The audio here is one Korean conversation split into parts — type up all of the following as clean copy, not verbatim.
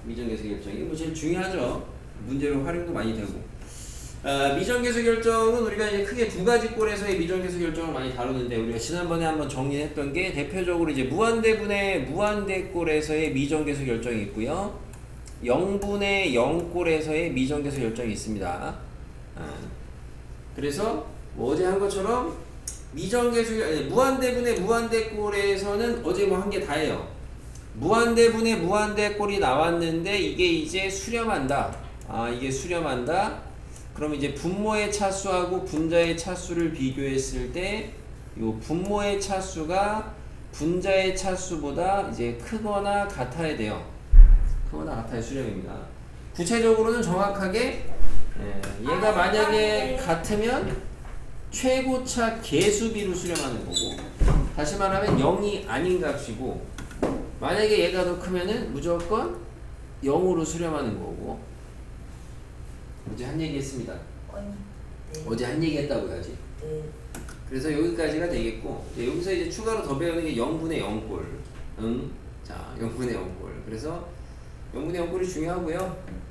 미정계수 결정. 이게 뭐 제일 중요하죠. 문제로 활용도 많이 되고. 미정계수 결정은 우리가 이제 크게 두 가지 꼴에서의 미정계수 결정을 많이 다루는데, 우리가 지난번에 한번 정리했던 게 대표적으로 이제 무한대분의 무한대꼴에서의 미정계수 결정이 있고요. 0분의 0꼴에서의 미정계수 결정이 있습니다. 그래서 뭐 어제 한 것처럼 무한대분의 무한대꼴에서는 어제 뭐 한 게 다예요. 무한대분의 무한대꼴이 나왔는데 이게 이제 수렴한다. 이게 수렴한다. 그럼 이제 분모의 차수하고 분자의 차수를 비교했을 때 요 분모의 차수가 분자의 차수보다 이제 크거나 같아야 돼요. 크거나 같아야 수렴입니다. 구체적으로는 정확하게 얘가 만약에 같으면 최고차 계수비로 수렴하는 거고, 다시 말하면 0이 아닌 값이고, 만약에 얘가 더 크면은 무조건 0으로 수렴하는 거고. 어제 한 얘기 했습니다. 네. 어제 한 얘기 했다고 해야지. 네. 그래서 여기까지가 되겠고, 여기서 이제 추가로 더 배우는 게 0분의 0꼴. 자, 0분의 0꼴. 그래서 0분의 0꼴이 중요하고요.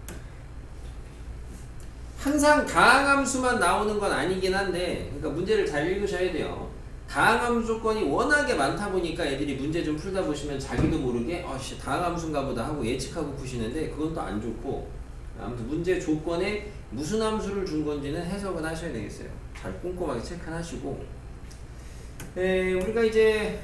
항상 다항함수만 나오는 건 아니긴 한데, 그러니까 문제를 잘 읽으셔야 돼요. 다항함수 조건이 워낙에 많다 보니까 애들이 문제 좀 풀다 보시면 자기도 모르게 다항함수인가 보다 하고 예측하고 푸시는데, 그건 또 안 좋고, 아무튼 문제 조건에 무슨 함수를 준 건지는 해석은 하셔야 되겠어요. 잘 꼼꼼하게 체크하시고, 우리가 이제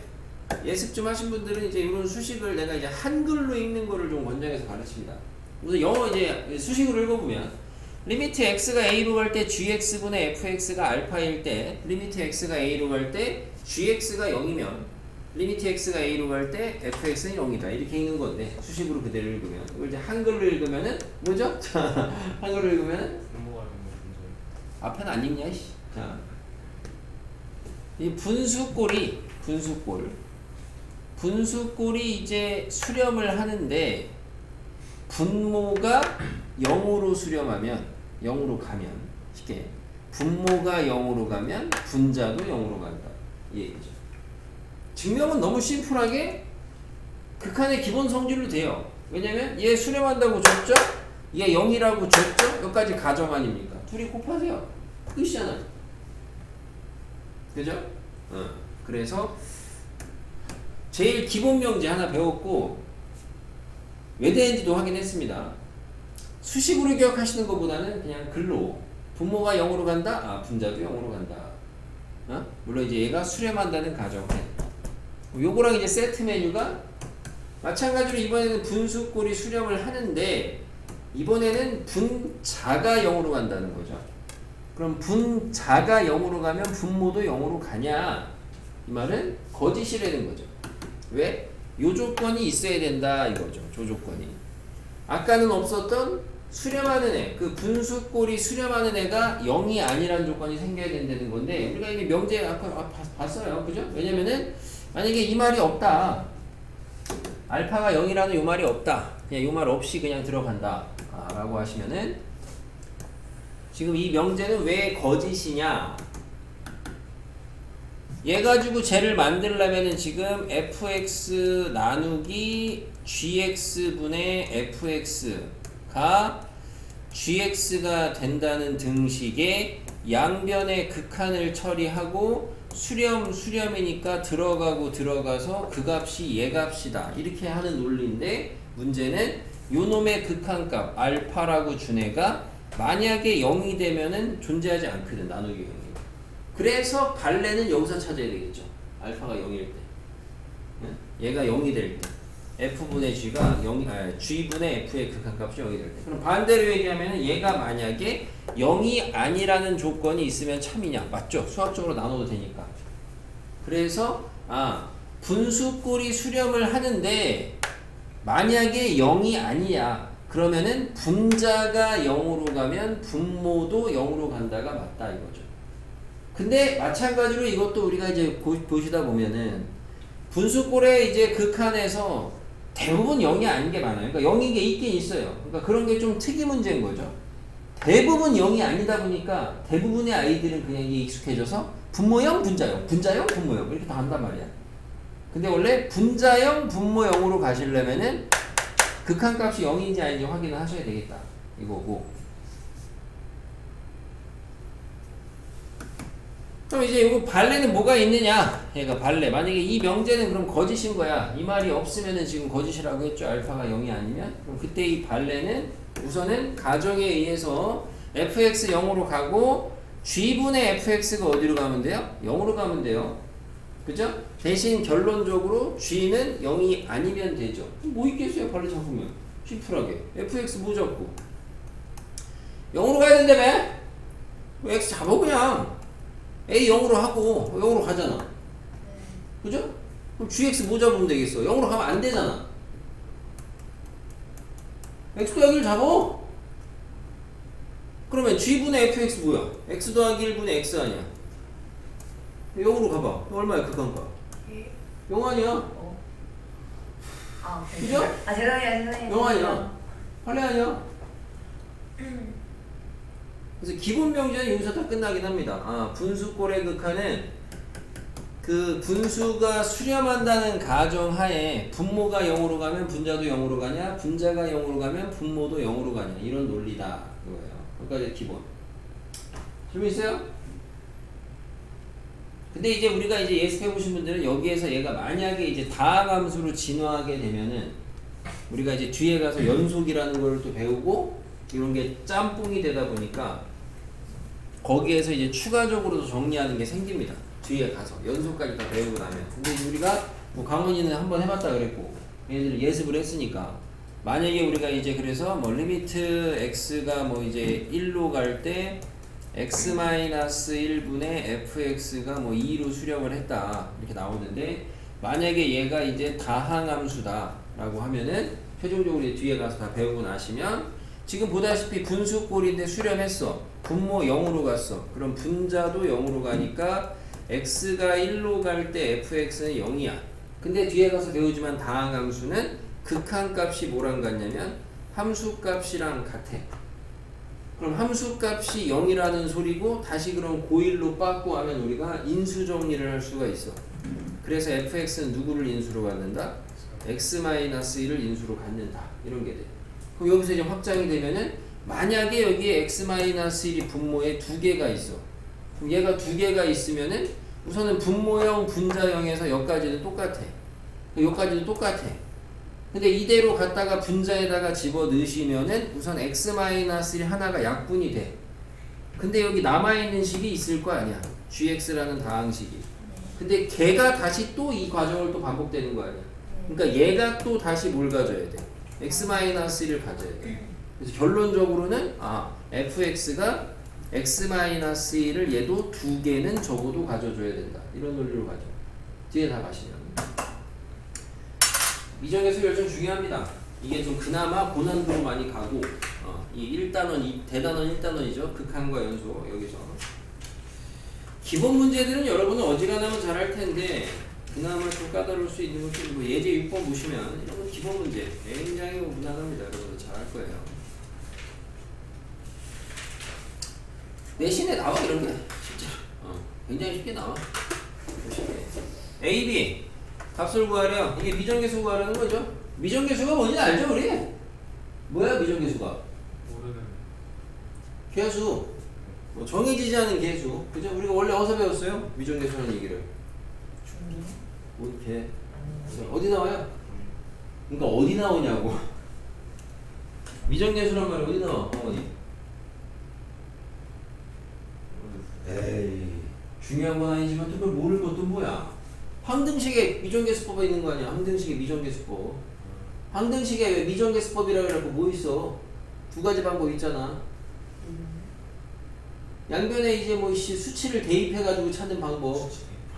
예습 좀 하신 분들은 이제 이런 수식을 내가 이제 한글로 읽는 거를 좀 권장해서 가르칩니다. 우선 영어 이제 수식으로 읽어보면, 리미트 x가 a로 갈 때 gx분의 fx가 알파일 때, 리미트 x가 a로 갈 때 gx가 0이면 리미트 x가 a로 갈 때 fx는 0이다. 이렇게 읽는 건데, 수식으로 그대로 읽으면, 이걸 이제 한글로 읽으면은 뭐죠? 자, 한글로 읽으면은 앞에는 안 읽냐, 씨. 자, 이 분수꼴이 이제 수렴을 하는데, 분모가 0으로 수렴하면, 0으로 가면, 쉽게 분모가 0으로 가면 분자도 0으로 간다. 이 얘기죠. 증명은 너무 심플하게 극한의 기본 성질로 돼요. 왜냐면 얘 수렴한다고 줬죠? 얘 0이라고 줬죠? 여기까지 가정 아닙니까? 둘이 곱하세요. 끝이잖아. 그죠? 그래서 제일 기본 명제 하나 배웠고, 왜 되는지도 확인했습니다. 수식으로 기억하시는 것보다는 그냥 글로 분모가 0으로 간다? 분자도 0으로 간다. 물론 이제 얘가 수렴한다는 가정에 요거랑 이제 세트 메뉴가 마찬가지로 이번에는 분수꼴이 수렴을 하는데, 이번에는 분자가 0으로 간다는 거죠. 그럼 분자가 0으로 가면 분모도 0으로 가냐? 이 말은 거짓이라는 거죠. 왜? 요 조건이 있어야 된다 이거죠. 조 조건이. 아까는 없었던 수렴하는 애, 그 분수꼴이 수렴하는 애가 0이 아니라는 조건이 생겨야 된다는 건데, 우리가 이미 명제 아까 봤어요. 그죠? 왜냐면은 만약에 이 말이 없다. 알파가 0이라는 요 말이 없다. 그냥 요 말 없이 그냥 들어간다. 라고 하시면은, 지금 이 명제는 왜 거짓이냐? 얘 가지고 쟤를 만들려면은 지금 fx 나누기 gx분의 fx가 gx가 된다는 등식에 양변의 극한을 처리하고 수렴이니까 들어가서 그 값이 얘 값이다. 이렇게 하는 논리인데, 문제는 요 놈의 극한값 알파라고 준 애가 만약에 0이 되면은 존재하지 않거든. 나누기 0이. 그래서 발레는 여기서 찾아야 되겠죠. 알파가 0일 때. 얘가 0이 될 때. f분의 g가 g분의 f의 극한값이 0이 될 때. 그럼 반대로 얘기하면 얘가 만약에 0이 아니라는 조건이 있으면 참이냐? 맞죠? 수학적으로 나눠도 되니까. 그래서 분수꼴이 수렴을 하는데 만약에 0이 아니야. 그러면은 분자가 0으로 가면 분모도 0으로 간다가 맞다 이거죠. 근데 마찬가지로 이것도 우리가 이제 보시다 보면은 분수꼴의 이제 극한에서 대부분 0이 아닌 게 많아요. 그러니까 0인 게 있긴 있어요. 그러니까 그런 게 좀 특이 문제인 거죠. 대부분 0이 아니다 보니까 대부분의 아이들은 그냥 이게 익숙해져서 분모형, 분자형, 분자형, 분모형 이렇게 다 한단 말이야. 근데 원래 분자형, 분모형으로 가시려면은 극한값이 0인지 아닌지 확인을 하셔야 되겠다. 이거고. 그럼 이제 이거 발레는 뭐가 있느냐? 얘가 발레. 만약에 이 명제는 그럼 거짓인 거야. 이 말이 없으면은 지금 거짓이라고 했죠. 알파가 0이 아니면. 그럼 그때 이 발레는 우선은 가정에 의해서 fx 0으로 가고 g분의 fx가 어디로 가면 돼요? 0으로 가면 돼요. 그죠? 대신 결론적으로 g는 0이 아니면 되죠. 뭐 있겠어요? 발레 잡으면. 심플하게. fx 뭐 잡고? 0으로 가야 된다며? x 잡아 그냥. A 0으로 하고 0으로 가잖아. 그죠? 그럼 gx 뭐 잡으면 되겠어? 0으로 가면 안 되잖아. x 더하기 1 잡아. 그러면 g분의 fx 뭐야? x 더하기 1분의 x 아니야? 0으로 가봐. 얼마야 극한값? 0 아니야. 그죠? 죄송해요. 0 아니야. 할래 아니야. 그래서 기본 명제는 여기서 다 끝나긴 합니다. 분수꼴의 극한은 그 분수가 수렴한다는 가정하에 분모가 0으로 가면 분자도 0으로 가냐, 분자가 0으로 가면 분모도 0으로 가냐, 이런 논리다. 이거예요. 여기까지 기본. 질문 있어요? 근데 이제 우리가 이제 예습해보신 분들은 여기에서 얘가 만약에 이제 다항함수로 진화하게 되면은 우리가 이제 뒤에 가서 연속이라는 걸 또 배우고 이런 게 짬뽕이 되다 보니까 거기에서 이제 추가적으로 정리하는 게 생깁니다. 뒤에 가서 연속까지 다 배우고 나면. 근데 우리가 뭐 강원이는 한번 해봤다 그랬고 얘들 예습을 했으니까 만약에 우리가 이제 그래서 뭐 리미트 x가 뭐 이제 1로 갈 때 x-1분의 fx가 뭐 2로 수렴을 했다 이렇게 나오는데 만약에 얘가 이제 다항함수다 라고 하면은 최종적으로 뒤에 가서 다 배우고 나시면 지금 보다시피 분수꼴인데 수렴했어. 분모 0으로 갔어. 그럼 분자도 0으로 가니까 x가 1로 갈 때 fx는 0이야. 근데 뒤에 가서 배우지만 다항함수는 극한값이 뭐랑 같냐면 함수값이랑 같아. 그럼 함수값이 0이라는 소리고 다시 그럼 고1로 빠꾸 하면 우리가 인수정리를 할 수가 있어. 그래서 fx는 누구를 인수로 갖는다? x-1을 인수로 갖는다. 이런 게 돼. 그럼 여기서 이제 확장이 되면은 만약에 여기에 x-1이 분모에 두 개가 있어. 그럼 얘가 두 개가 있으면은 우선은 분모형, 분자형에서 여기까지는 똑같아. 여기까지는 똑같아. 근데 이대로 갖다가 분자에다가 집어 넣으시면은 우선 x-1 하나가 약분이 돼. 근데 여기 남아있는 식이 있을 거 아니야. gx라는 다항식이. 근데 걔가 다시 또 이 과정을 또 반복되는 거 아니야. 그러니까 얘가 또 다시 뭘 가져야 돼? x-1을 가져야 돼. 그래서 결론적으로는 fx가 x-1을 얘도 두 개는 적어도 가져줘야 된다. 이런 논리로 가죠. 뒤에 다 가시면. 미정계수 결정 중요합니다. 이게 좀 그나마 고난도로 많이 가고 이 1단원, 대단원 1단원이죠. 극한과 연소 여기서. 기본 문제들은 여러분은 어지간하면 잘할 텐데 그나마 좀 까다로울 수 있는 것도 뭐 예제 6번 보시면 이런 건 기본 문제 굉장히 무난합니다. 여러분들 잘할 거예요. 내신에 나와 이런 게 실제로 굉장히 쉽게 나와. 쉽게. A, B 값을 구하려. 이게 미정계수 구하라는 거죠. 미정계수가 뭔지 알죠 우리? 뭐야 미정계수가? 모르는 계수. 뭐 정해지지 않은 계수. 그죠? 우리가 원래 어디서 배웠어요? 미정계수라는 얘기를. 이렇게 어디 나와요? 그러니까 어디 나오냐고. 미정계수란 말이 어디 나와? 어머니? 에이 중요한 건 아니지만 그걸 모를 것도 뭐야. 항등식에 미정계수법에 있는 거 아니야. 항등식에 미정계수법. 항등식에 왜 미정계수법이라고 해갖고 뭐 있어? 두 가지 방법 있잖아. 양변에 이제 뭐 수치를 대입해가지고 찾는 방법.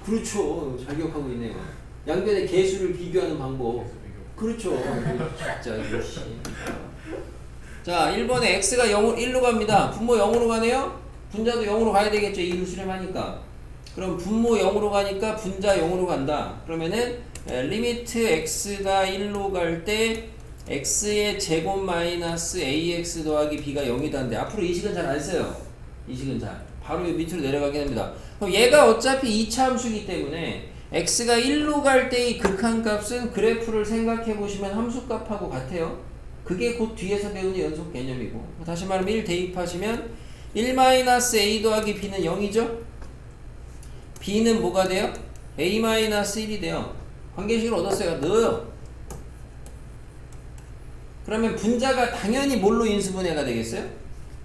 그렇죠. 잘 기억하고 있네요. 양변의 개수를 비교하는 방법. 그렇죠. 진짜 이거. 자, 1번에 x가 1로 갑니다. 분모 0으로 가네요. 분자도 0으로 가야 되겠죠. 2로 수렴하니까. 그럼 분모 0으로 가니까 분자 0으로 간다. 그러면은 리미트 x가 1로 갈 때 x의 제곱 마이너스 ax 더하기 b가 0이다는데 앞으로 이 식은 잘 안 써요. 이 식은 잘. 바로 밑으로 내려가게 됩니다. 그럼 얘가 어차피 2차 함수이기 때문에 x가 1로 갈 때 이 극한값은 그래프를 생각해 보시면 함수값하고 같아요. 그게 곧 뒤에서 배우는 연속 개념이고, 다시 말하면 1 대입하시면 1-a 더하기 b는 0이죠? b는 뭐가 돼요? a-1이 돼요. 관계식을 얻었어요. 넣어요. 그러면 분자가 당연히 뭘로 인수분해가 되겠어요?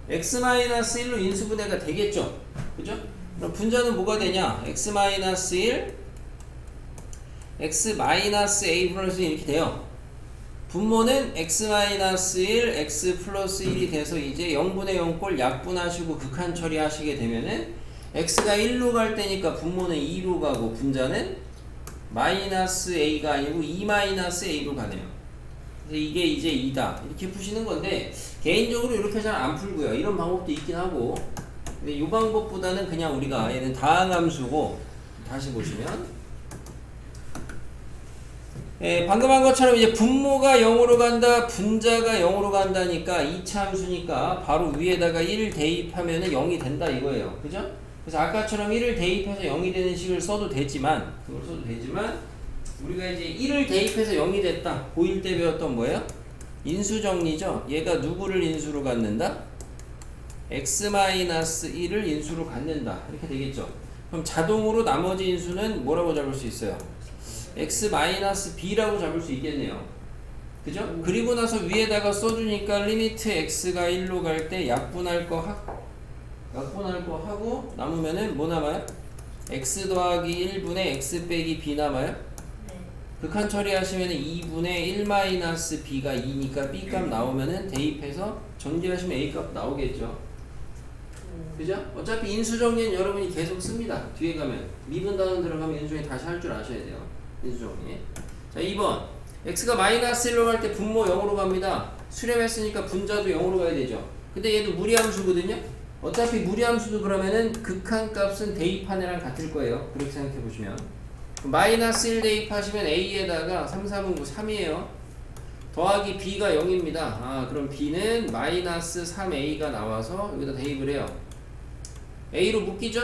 x-1로 인수분해가 되겠죠? 그죠? 그럼 분자는 뭐가 되냐? x-1, x-a 플러스 1 이렇게 돼요. 분모는 x-1, x 플러스 1이 돼서 이제 0분의 0꼴 약분하시고 극한 처리하시게 되면은 x가 1로 갈 때니까 분모는 2로 가고 분자는 마이너스 a가 아니고 2-a로 가네요. 그래서 이게 이제 2다. 이렇게 푸시는 건데 개인적으로 이렇게 잘 안 풀고요. 이런 방법도 있긴 하고, 근데 이 방법보다는 그냥 우리가 얘는 다항함수고, 다시 보시면 방금 한 것처럼 이제 분모가 0으로 간다, 분자가 0으로 간다니까 2차 함수니까 바로 위에다가 1 대입하면은 0이 된다 이거예요. 그죠? 그래서 아까처럼 1을 대입해서 0이 되는 식을 써도 되지만, 그걸 써도 되지만, 우리가 이제 1을 대입해서 0이 됐다. 고1 때 배웠던 뭐예요? 인수정리죠? 얘가 누구를 인수로 갖는다? x-1을 인수로 갖는다. 이렇게 되겠죠? 그럼 자동으로 나머지 인수는 뭐라고 잡을 수 있어요? x-b라고 잡을 수 있겠네요. 그죠? 그리고 나서 위에다가 써주니까 리미트 x가 1로 갈 때 약분할 거 하고 남으면은 뭐 남아요? x 더하기 1분의 x 빼기 b 남아요? 네. 극한 처리하시면은 2분의 1-b가 2니까 b 값 나오면은 대입해서 정리하시면 a 값 나오겠죠. 그죠? 어차피 인수정리는 여러분이 계속 씁니다. 뒤에 가면 미분 단원 들어가면 인수정리 다시 할 줄 아셔야 돼요. 인수정리. 자, 2번 x가 마이너스 1로 갈 때 분모 0으로 갑니다. 수렴했으니까 분자도 0으로 가야 되죠. 근데 얘도 무리함수거든요. 어차피 무리함수도 그러면은 극한값은 대입한 애랑 같을 거예요. 그렇게 생각해 보시면 마이너스 1 대입하시면 a에다가 3, 4분 9, 3이에요. 더하기 b가 0입니다. 아, 그럼 b는 마이너스 3a가 나와서 여기다 대입을 해요. a로 묶이죠?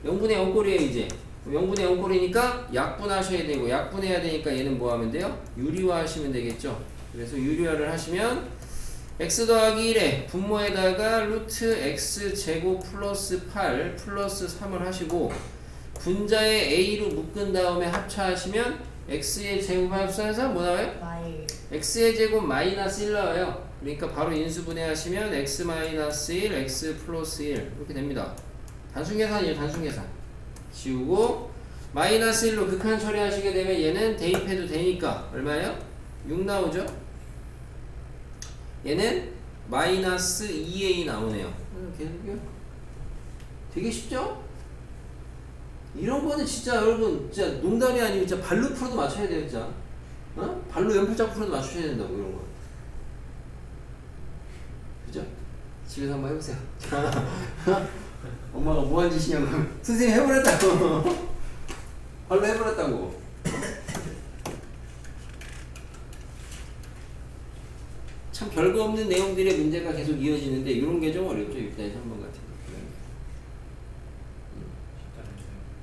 0분의 0꼴이에요 이제. 0분의 0꼴이니까 약분하셔야 되고, 약분해야 되니까 얘는 뭐 하면 돼요? 유리화 하시면 되겠죠. 그래서 유리화를 하시면 x 더하기 1에 분모에다가 루트 x 제곱 플러스 8 플러스 3을 하시고, 분자에 a로 묶은 다음에 합차하시면 x의 제곱 합산해서 뭐 나와요? 마일. x의 제곱 마이너스 1 나와요. 그러니까 바로 인수분해하시면 x 마이너스 1, x 플러스 1 이렇게 됩니다. 단순계산이에요. 단순계산. 지우고 마이너스 1로 극한 처리하시게 되면 얘는 대입해도 되니까 얼마예요? 6 나오죠? 얘는 마이너스 2a 나오네요. 계속요? 되게 쉽죠? 이런 거는 진짜 여러분 진짜 농담이 아니고 진짜 발로 풀어도 맞춰야 돼요. 진짜 어? 발로 연필자국 풀어도 맞추셔야 된다고 이런 거. 그죠? 집에서 한번 해보세요. 엄마가 뭐한 짓이냐고 선생님 해버렸다고. 발로 해버렸다고. 참 별거 없는 내용들의 문제가 계속 이어지는데 이런 게 좀 어렵죠. 6단위 3번 같은 거.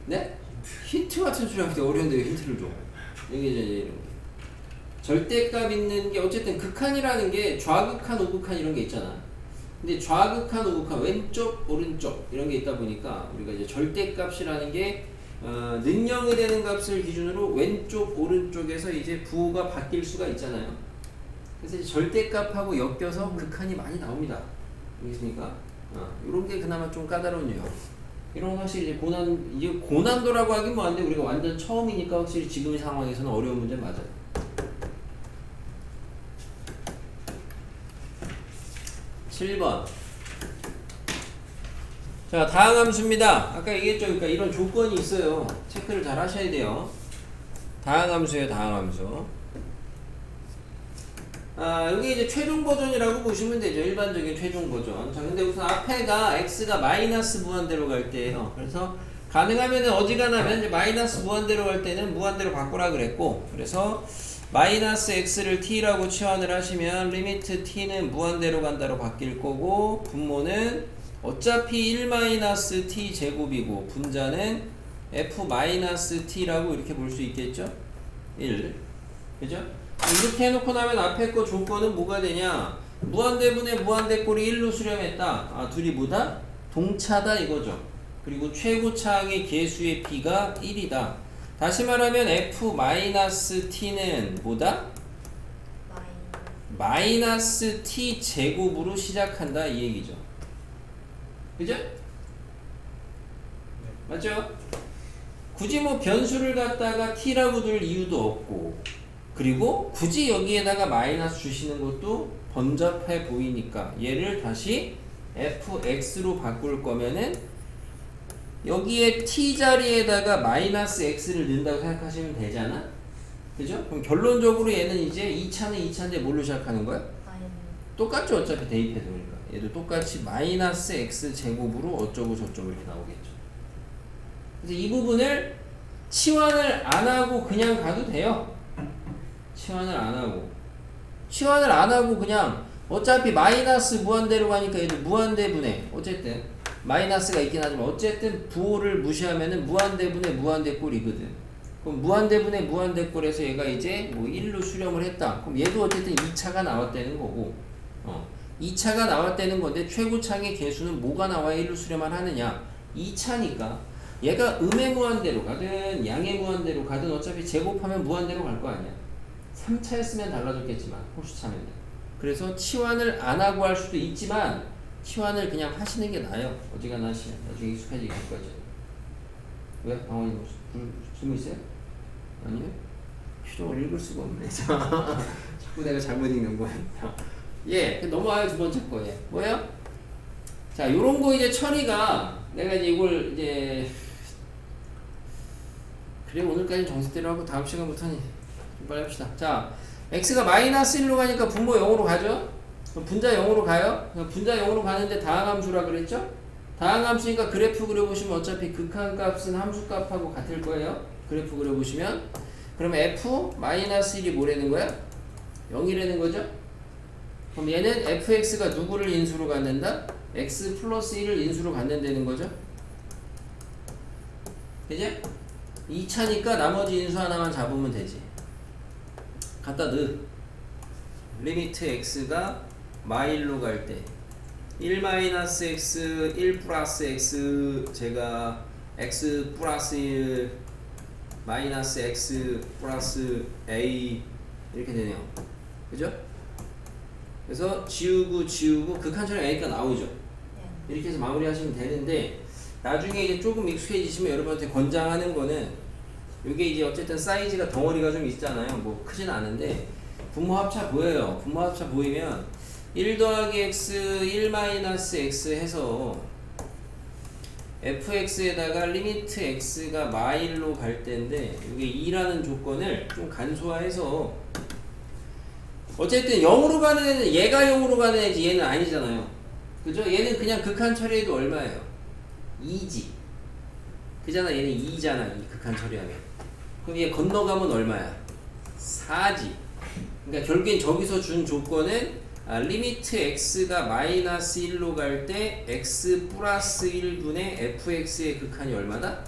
네? 힌트 같은 소리 하는데 어려운데 왜 힌트를 줘? 이게 이제 이런 게. 절대값 있는 게 어쨌든 극한이라는 게 좌극한, 우극한 이런 게 있잖아. 근데 좌극한, 우극한, 왼쪽, 오른쪽 이런 게 있다 보니까 우리가 이제 절대값이라는 게 능령이 되는 값을 기준으로 왼쪽, 오른쪽에서 이제 부호가 바뀔 수가 있잖아요. 그래서 이제 절대값하고 엮여서 극한이 많이 나옵니다. 알겠습니까? 이런 게 그나마 좀 까다로운 유형. 이런 건 확실히 이제 이제 고난도라고 하긴 뭐한데 우리가 완전 처음이니까 확실히 지금 상황에서는 어려운 문제 맞아요. 7번. 자, 다항함수입니다. 아까 얘기했죠. 그러니까 이런 조건이 있어요. 체크를 잘 하셔야 돼요. 다항함수예요, 다항함수. 여기 이제 최종 버전이라고 보시면 되죠. 일반적인 최종 버전. 자, 근데 우선 앞에가 x가 마이너스 무한대로 갈 때예요. 그래서 가능하면은 어지간하면 이제 마이너스 무한대로 갈 때는 무한대로 바꾸라 그랬고, 그래서 마이너스 x를 t라고 치환을 하시면 리미트 t는 무한대로 간다로 바뀔 거고, 분모는 어차피 1-t 제곱이고 분자는 f-t라고 이렇게 볼 수 있겠죠? 1. 그죠? 이렇게 해놓고 나면 앞에 거 조건은 뭐가 되냐? 무한대분의 무한대꼴이 1로 수렴했다. 아, 둘이 뭐다? 동차다 이거죠. 그리고 최고차항의 개수의 b가 1이다. 다시 말하면 f-t는 뭐다? 마이너스 t 제곱으로 시작한다 이 얘기죠. 그죠? 맞죠? 굳이 뭐 변수를 갖다가 t라고 둘 이유도 없고, 그리고 굳이 여기에다가 마이너스 주시는 것도 번잡해 보이니까 얘를 다시 fx로 바꿀 거면은 여기에 t 자리에다가 마이너스 x를 넣는다고 생각하시면 되잖아. 그죠? 그럼 결론적으로 얘는 이제 2차는 2차인데 뭘로 시작하는 거야? 똑같죠. 어차피 대입해서 그러니까 얘도 똑같이 마이너스 x 제곱으로 어쩌고 저쩌고 이렇게 나오겠죠. 그래서 이 부분을 치환을 안 하고 그냥 가도 돼요. 치환을 안 하고 그냥 어차피 마이너스 무한대로 가니까 얘도 무한대분의 어쨌든 마이너스가 있긴 하지만 어쨌든 부호를 무시하면은 무한대분의 무한대꼴이거든. 그럼 무한대분의 무한대꼴에서 얘가 이제 뭐 1로 수렴을 했다. 그럼 얘도 어쨌든 2차가 나왔다는 거고 2차가 나왔다는 건데 최고차항의 개수는 뭐가 나와야 1로 수렴을 하느냐? 2차니까 얘가 음의 무한대로 가든 양의 무한대로 가든 어차피 제곱하면 무한대로 갈 거 아니야. 3차였으면 달라졌겠지만 홀수차면 그래서 치환을 안 하고 할 수도 있지만 치환을 그냥 하시는 게 나아요. 어지간하면 나중에 익숙해지게 될 거죠. 왜? 방원이 질문 있어요? 아니요? 표정을 읽을 수가 없네. 자꾸 내가 잘못 읽는 거야. 예, 넘어와요. 두 번째 거에. 뭐예요? 자, 요런 거 이제 처리가 내가 이제 이걸 이제 그래 오늘까지 정석대로 하고 다음 시간부터는 좀 빨리 합시다. 자, x가 마이너스 1로 가니까 분모 0으로 가죠? 그럼 분자 0으로 가요? 분자 0으로 가는데 다항함수라 그랬죠? 다항함수니까 그래프 그려보시면 어차피 극한값은 함수값하고 같을 거예요. 그래프 그려보시면 그러면 f-1이 뭐라는 거야? 0이라는 거죠? 그럼 얘는 fx가 누구를 인수로 갖는다? x 플러스 1을 인수로 갖는다는 거죠? 그죠? 2차니까 나머지 인수 하나만 잡으면 되지. 갖다 넣어. 리미트 x가 마일로 갈 때 1-x, 1 플러스 x 제가 x 플러스 1 마이너스 x 플러스 a 이렇게 되네요. 그죠? 그래서 지우고 극한처럼 a가 나오죠. 이렇게 해서 마무리하시면 되는데 나중에 이제 조금 익숙해지시면 여러분한테 권장하는 거는 이게 이제 어쨌든 사이즈가 덩어리가 좀 있잖아요. 뭐 크진 않은데 분모합차 보여요. 분모합차 보이면 1 더하기 x 1 마이너스 x 해서 fx에다가 리미트 x가 마일로 갈 때인데 이게 2라는 조건을 좀 간소화해서 어쨌든 0으로 가는 애는 얘가 0으로 가는 애지 얘는 아니잖아요. 그죠? 얘는 그냥 극한 처리해도 얼마예요? 2지. 그잖아. 얘는 2잖아. 이 극한 처리하면. 그럼 얘 건너가면 얼마야? 4지. 그러니까 결국엔 저기서 준 조건은 리미트 x가 마이너스 1로 갈 때 x 플러스 1분의 fx의 극한이 얼마다?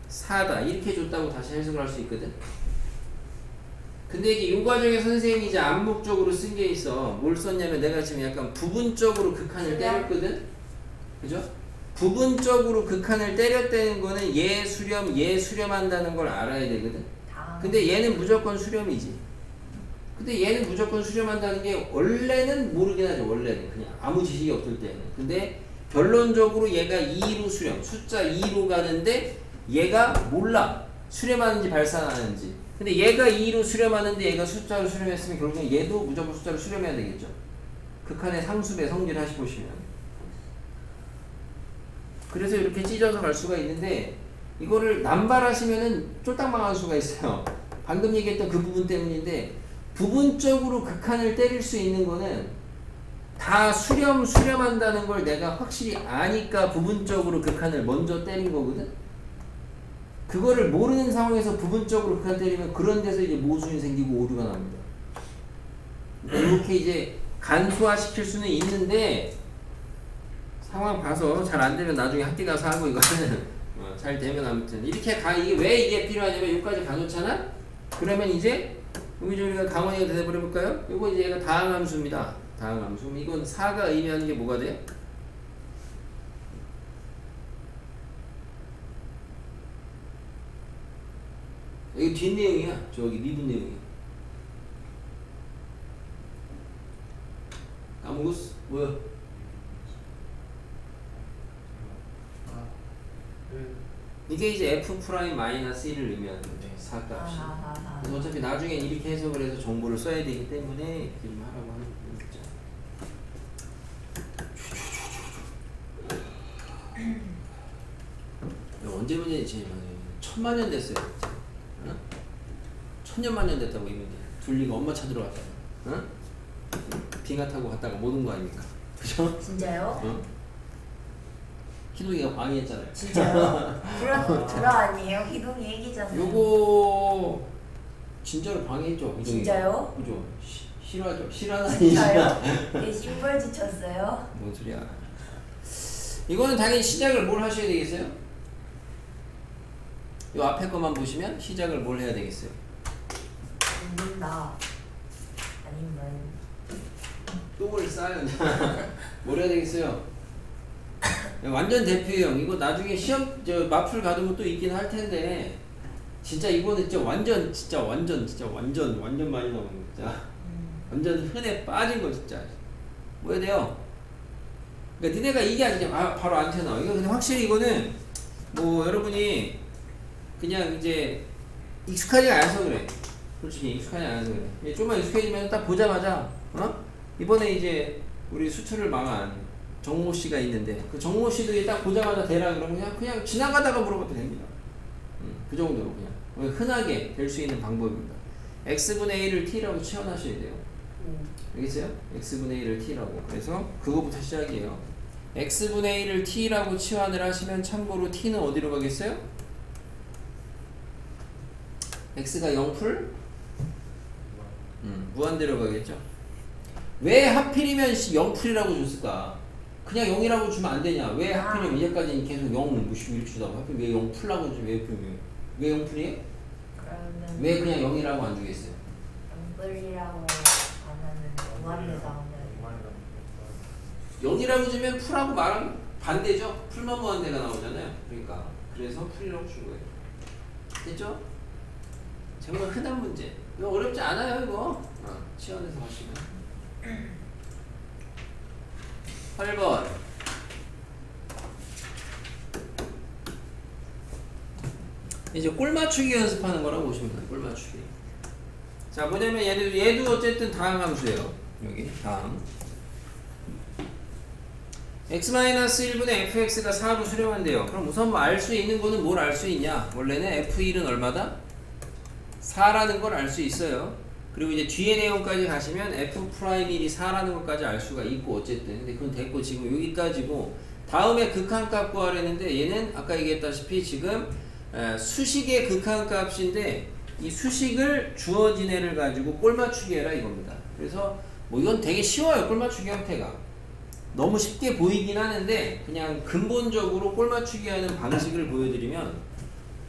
4다. 이렇게 줬다고 다시 해석을 할 수 있거든. 근데 이게 이 과정에 선생님이 이제 암묵적으로 쓴 게 있어. 뭘 썼냐면 내가 지금 약간 부분적으로 극한을 때렸거든. 그죠? 부분적으로 극한을 때렸다는 거는 얘 수렴한다는 걸 알아야 되거든. 근데 얘는 무조건 수렴이지. 근데 얘는 무조건 수렴한다는 게 원래는 모르긴 하죠. 원래는 그냥 아무 지식이 없을 때는. 근데 결론적으로 얘가 2로 수렴, 숫자 2로 가는데 얘가 몰라. 수렴하는지 발산하는지. 근데 얘가 2로 수렴하는데 얘가 숫자로 수렴했으면 결국엔 얘도 무조건 숫자로 수렴해야 되겠죠. 극한의 상수배 성질 하시 보시면. 그래서 이렇게 찢어서 갈 수가 있는데 이거를 남발하시면은 쫄딱 망할 수가 있어요. 방금 얘기했던 그 부분 때문인데 부분적으로 극한을 때릴 수 있는 거는 다 수렴한다는 걸 내가 확실히 아니까 부분적으로 극한을 먼저 때린 거거든. 그거를 모르는 상황에서 부분적으로 극한 때리면 그런 데서 이제 모순이 생기고 오류가 납니다. 이렇게 이제 간소화시킬 수는 있는데 상황 봐서 잘 안 되면 나중에 학교 가서 하고 이거는 잘 되면 아무튼 이렇게 이게 왜 이게 필요하냐면 여기까지 가놓잖아. 그러면 이제 그럼 이제 우리가 강원이가 대답을 해볼까요? 이거 이제 얘가 다항함수입니다. 다항함수. 그럼 이건 4가 의미하는 게 뭐가 돼요? 이거 뒷내용이야. 저기 미분 내용이야. 까먹었어? 뭐야? 이게 이제 f 프라임 마이너스 1을 의미하는 거죠. 4값이. 그래서 어차피 나중에 이렇게 해석을 해서 정보를 써야 되기 때문에 이렇게 좀 하라고 하는 거죠. 언제 문제지 제일 많아요? 1000만년 됐어요. 어? 1000년만년 됐다고 이면 돼. 둘리가 엄마 찾으러 갔다가, 어? 빙하 타고 갔다가 못 온 거 아닙니까? 그죠? 진짜요? 어? 희동이가 방해했잖아요. 진짜요? 불화 아니에요? 희동이 얘기잖아요. 요거 진짜로 방해했죠. 희동이가. 진짜요? 그죠? 싫어하죠. 싫어하는 진짜요? 얘 심벌지 쳤어요? 뭔 소리야? 이거는 당연히 시작을 뭘 하셔야 되겠어요? 요 앞에 것만 보시면 시작을 뭘 해야 되겠어요? 묻는다. 아니면 똥을 싸요. 뭘 해야 되겠어요? 완전 대표형. 이거 나중에 시험 마플 가두면 또 있긴 할 텐데 진짜 이거는 진짜 완전 많이 나오는 거 진짜. 완전 흔해 빠진 거 진짜. 뭐 해야 돼요? 그러니까 니네가 이게 아니냐 바로 안 튀어나와. 이거 근데 확실히 이거는 뭐 여러분이 그냥 이제 익숙하지 않아서 그래. 솔직히 익숙하지 않아서 그래. 좀만 익숙해지면 딱 보자마자 이번에 이제 우리 수출을 망한 정모 씨가 있는데 그 정모 씨도 딱 보자마자 대라 그러면 그냥 지나가다가 물어봐도 됩니다. 그 정도로 그냥 흔하게 될 수 있는 방법입니다. x분의 1을 t라고 치환하셔야 돼요. 알겠어요? x분의 1을 t라고. 그래서 그거부터 시작이에요. x분의 1을 t라고 치환을 하시면 참고로 t는 어디로 가겠어요? x가 0풀? 무한대로 가겠죠. 왜 하필이면 0풀이라고 줬을까? 그냥 0이라고 주면 안 되냐? 왜 하필이면 이제까지 계속 0 이렇게 주다가 하필 왜 0풀라고 주지? 왜 0풀이에요? 그러면 왜 그냥 0이라고 안 주겠어요? 0불이라고 하면은 무한대가 오면 0이라고 주면 풀하고 말하면 반대죠? 풀만 무한대가 나오잖아요. 그러니까 그래서 풀이라고 준 거예요. 됐죠? 정말 흔한 문제. 이거 어렵지 않아요 이거. 치환해서 하시면. 8번. 이제 꼴 맞추기 연습하는 거라고 보시면 돼요. 꼴 맞추기. 자, 뭐냐면 얘도 어쨌든 다항 함수예요. 여기 다항. x-1분의 fx가 4로 수렴한대요. 그럼 우선 뭐 알 수 있는 거는 뭘 알 수 있냐? 원래는 f1은 얼마다? 4라는 걸 알 수 있어요. 그리고 이제 뒤에 내용까지 가시면 f'1이 4라는 것까지 알 수가 있고 어쨌든 근데 그건 됐고 지금 여기까지고 다음에 극한값 구하려는데 얘는 아까 얘기했다시피 지금 수식의 극한값인데 이 수식을 주어진 애를 가지고 꼴맞추기 해라 이겁니다. 그래서 뭐 이건 되게 쉬워요. 꼴맞추기 형태가 너무 쉽게 보이긴 하는데 그냥 근본적으로 꼴맞추기 하는 방식을 보여드리면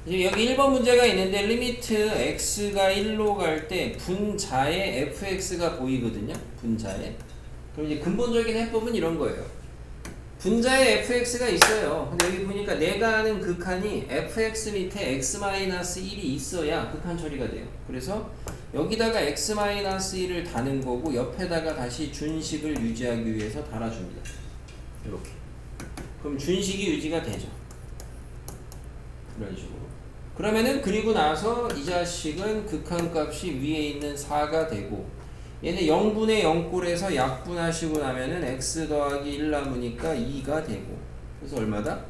이제 여기 1번 문제가 있는데 리미트 x가 1로 갈 때 분자에 fx가 보이거든요. 분자에. 그럼 이제 근본적인 해법은 이런 거예요. 분자에 fx가 있어요. 근데 여기 보니까 내가 아는 극한이 fx 밑에 x-1이 있어야 극한 처리가 돼요. 그래서 여기다가 x-1을 다는 거고 옆에다가 다시 준식을 유지하기 위해서 달아줍니다. 이렇게. 그럼 준식이 유지가 되죠. 이런 식으로. 그러면은 그리고 나서 이 자식은 극한값이 위에 있는 4가 되고 얘는 0분의 0꼴에서 약분하시고 나면은 x 더하기 1 남으니까 2가 되고 그래서 얼마다?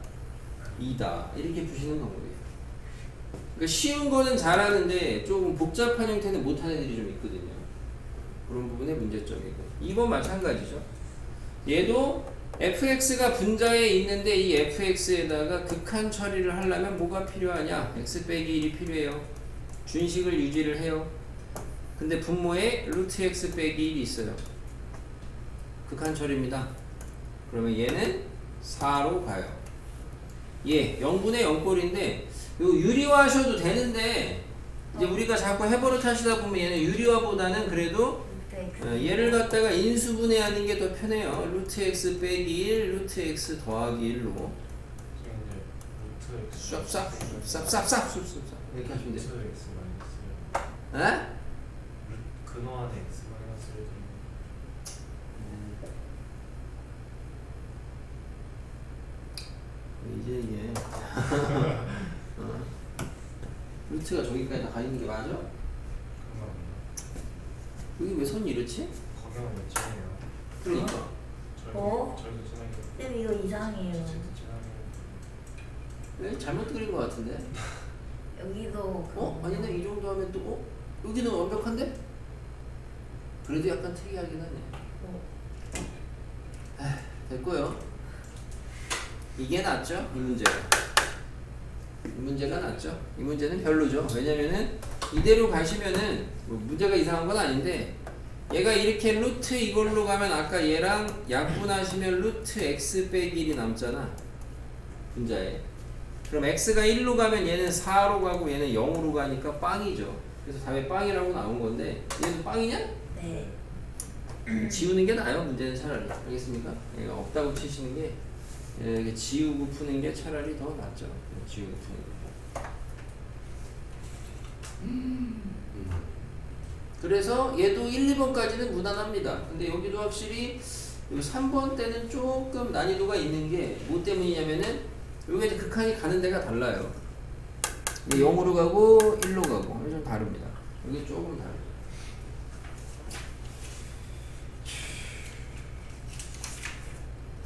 2다 이렇게 푸시는 방법이에요. 그러니까 쉬운 거는 잘하는데 조금 복잡한 형태는 못하는 애들이 좀 있거든요. 그런 부분에 문제점이고 2번 마찬가지죠. 얘도 fx가 분자에 있는데 이 fx에다가 극한 처리를 하려면 뭐가 필요하냐? x 빼기 1이 필요해요. 준식을 유지를 해요. 근데 분모에 루트 x 빼기 1이 있어요. 극한 처리입니다. 그러면 얘는 4로 가요. 얘 0분의 0꼴인데 요 유리화하셔도 되는데 이제 우리가 자꾸 해버릇 하시다 보면 얘는 유리화보다는 그래도 얘를 갖다가 인수분해하는 게 더 편해요. 루트 x 빼기 1, 루트 x 더하기 1로 싹싹 이렇게 하시면 돼요. 에? 근호 안에 x 마이너스를 이제 이게 루트가 저기까지 다 가 있는 게 맞아? 그만 여기 왜 손이 이렇지? 거경은 몇점이에요? 그러니까 어? 저희도 진하게 쌤 이거 이상해요. 진하게 왜 잘못 그린 것 같은데? 여기도 어? 아니네 이 정도 하면 또 어? 여기는 완벽한데? 그래도 약간 특이하긴 하네. 됐고요. 이게 낫죠? 이 문제가. 이 문제가 낫죠? 이 문제는 별로죠. 왜냐면은 이대로 가시면은 뭐 문제가 이상한 건 아닌데 얘가 이렇게 루트 이걸로 가면 아까 얘랑 약분하시면 루트 x 빼기 1이 남잖아. 분자에. 그럼 x가 1로 가면 얘는 4로 가고 얘는 0으로 가니까 빵이죠. 그래서 답에 빵이라고 나온 건데 얘는 빵이냐? 네. 지우는 게 나아요. 문제는 차라리. 알겠습니까? 얘가 없다고 치시는 게 이렇게 지우고 푸는 게 차라리 더 낫죠. 지우고 푸는 게. 그래서 얘도 1, 2번까지는 무난합니다. 근데 여기도 확실히 3번 때는 조금 난이도가 있는 게 뭐 때문이냐면은 여기 이제 극한이 가는 데가 달라요. 0으로 가고 1로 가고 좀 다릅니다. 여기 조금 다르죠.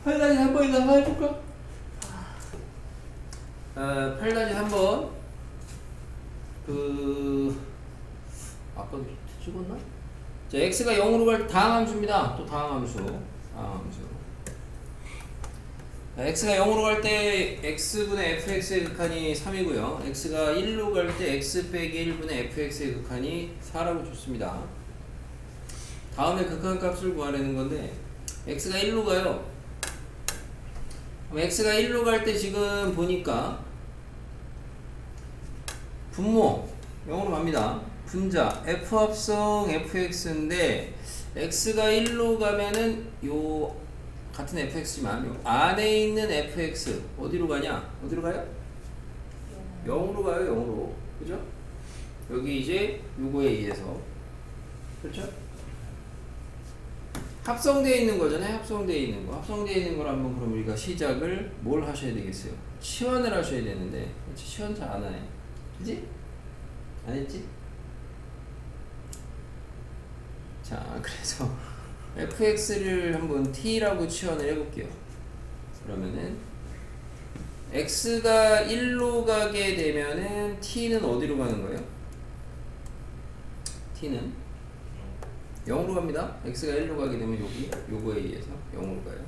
팔다시 3번이나 하나 해볼까? 8다시 3번 아까 찍었나? 자, x가 0으로 갈 다항함수입니다. 또 다항함수. 자, x가 0으로 갈 때 x분의 fx의 극한이 3이고요. x가 1로 갈 때 x 빼기 1분의 fx의 극한이 4라고 줬습니다. 다음에 극한값을 구하려는 건데 x가 1로 가요. 그럼 x가 1로 갈 때 지금 보니까 분모 0으로 갑니다. 분자 f 합성 fx인데 x가 1로 가면은 요 같은 fx지만 요 안에 있는 fx 어디로 가냐? 어디로 가요? 0으로 가요. 0으로. 그죠? 여기 이제 요거에 의해서 그렇죠? 합성되어 있는 거잖아요. 합성되어 있는 거. 합성되어 있는 걸 한번 그럼 우리가 시작을 뭘 하셔야 되겠어요? 치환을 하셔야 되는데 치환 잘 안 하네. 그지? 안 했지? 자, 그래서 fx를 한번 t라고 치환을 해볼게요. 그러면은 x가 1로 가게 되면은 t는 어디로 가는 거예요? t는 0으로 갑니다. x가 1로 가게 되면 요거에 의해서 0으로 가요.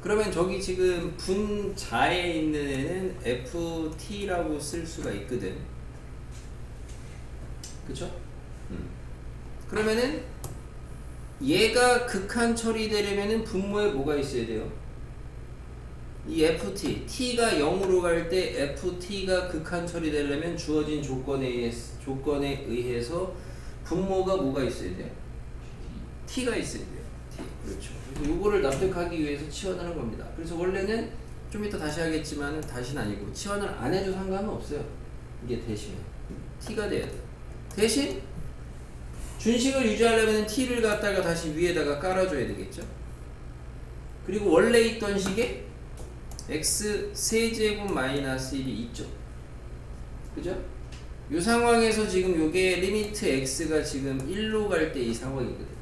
그러면 저기 지금 분자에 있는 애는 ft라고 쓸 수가 있거든. 그쵸? 그러면은 얘가 극한 처리되려면은 분모에 뭐가 있어야 돼요? 이 ft, t가 0으로 갈 때 ft가 극한 처리되려면 주어진 조건에 의해서 분모가 뭐가 있어야 돼요? t가 있어야 돼요. t. 그렇죠. 그래서 요거를 납득하기 위해서 치환하는 겁니다. 그래서 원래는 좀 이따 다시 하겠지만 다시는 아니고 치환을 안 해도 상관은 없어요. 이게 대신에 t가 돼야 돼요. 대신 준식을 유지하려면 t를 갖다가 다시 위에다가 깔아줘야 되겠죠. 그리고 원래 있던 식에 x 세제곱 마이너스 1이 있죠. 그죠? 이 상황에서 지금 요게 리미트 x가 지금 1로 갈 때 이 상황이거든.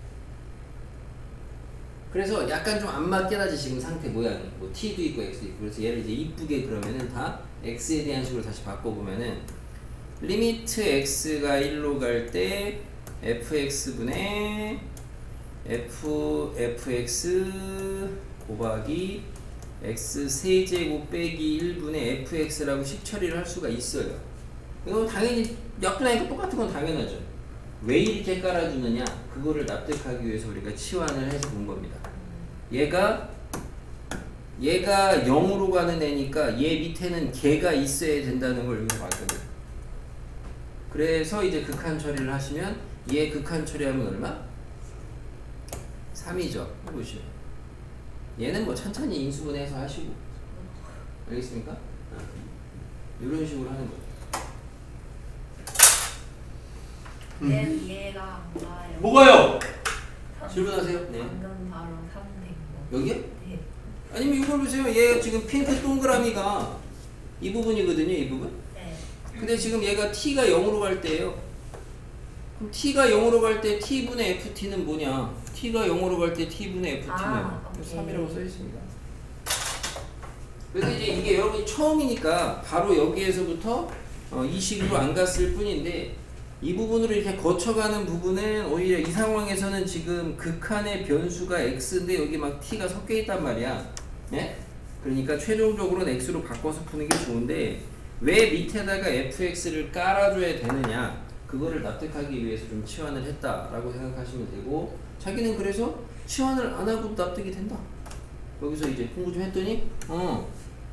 그래서 약간 좀 안 맞게 나지 지금 상태 모양이. 뭐 t도 있고 x도 있고. 그래서 얘를 이제 이쁘게 그러면은 다 x에 대한 식으로 다시 바꿔보면은 리미트 x가 1로 갈 때 fx분의 fx 곱하기 x 세제곱 빼기 1분의 fx라고 식처리를 할 수가 있어요. 이건 당연히 약분하니까 똑같은 건 당연하죠. 왜 이렇게 깔아주느냐? 그거를 납득하기 위해서 우리가 치환을 해서 본 겁니다. 얘가 0으로 가는 애니까 얘 밑에는 걔가 있어야 된다는 걸 여기서 봤거든. 그래서 이제 극한 처리를 하시면 얘 극한 처리하면 얼마? 3이죠. 해보시오. 얘는 뭐 천천히 인수분해해서 하시고. 알겠습니까? 이런 식으로 하는 거예요. 내 이해가 안 가요. 뭐가요? 질문하세요. 네. 방금 바로 3된 거. 여기요? 네. 아니면 이걸 보세요. 얘 지금 핑크 동그라미가 이 부분이거든요. 이 부분. 네. 근데 지금 얘가 t가 0으로 갈 때예요. 그럼 t가 0으로 갈 때 t분의 ft는 뭐냐? t가 0으로 갈 때 t분의 ft는 오케이. 3이라고 써 있습니다. 그래서 이제 이게 여러분이 처음이니까 바로 여기에서부터 이 식으로 안 갔을 뿐인데 이 부분으로 이렇게 거쳐가는 부분은 오히려 이 상황에서는 지금 극한의 변수가 x인데 여기 막 t가 섞여 있단 말이야. 예? 그러니까 최종적으로는 x로 바꿔서 푸는 게 좋은데 왜 밑에다가 fx를 깔아줘야 되느냐? 그거를 납득하기 위해서 좀 치환을 했다라고 생각하시면 되고 자기는 그래서 치환을 안 하고도 납득이 된다. 여기서 이제 공부 좀 했더니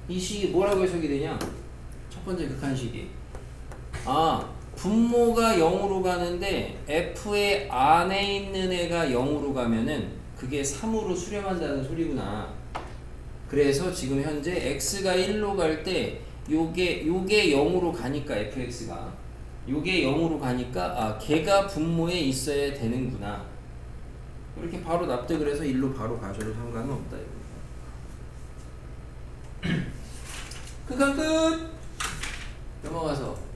이 식이 뭐라고 해석이 되냐? 첫 번째 극한식이 분모가 0으로 가는데 f의 안에 있는 애가 0으로 가면은 그게 3으로 수렴한다는 소리구나. 그래서 지금 현재 x가 1로 갈 때 요게 0으로 가니까 fx가 요게 0으로 가니까 걔가 분모에 있어야 되는구나. 이렇게 바로 납득을 해서 1로 바로 가셔도 상관은 없다. 극한 끝! 넘어가서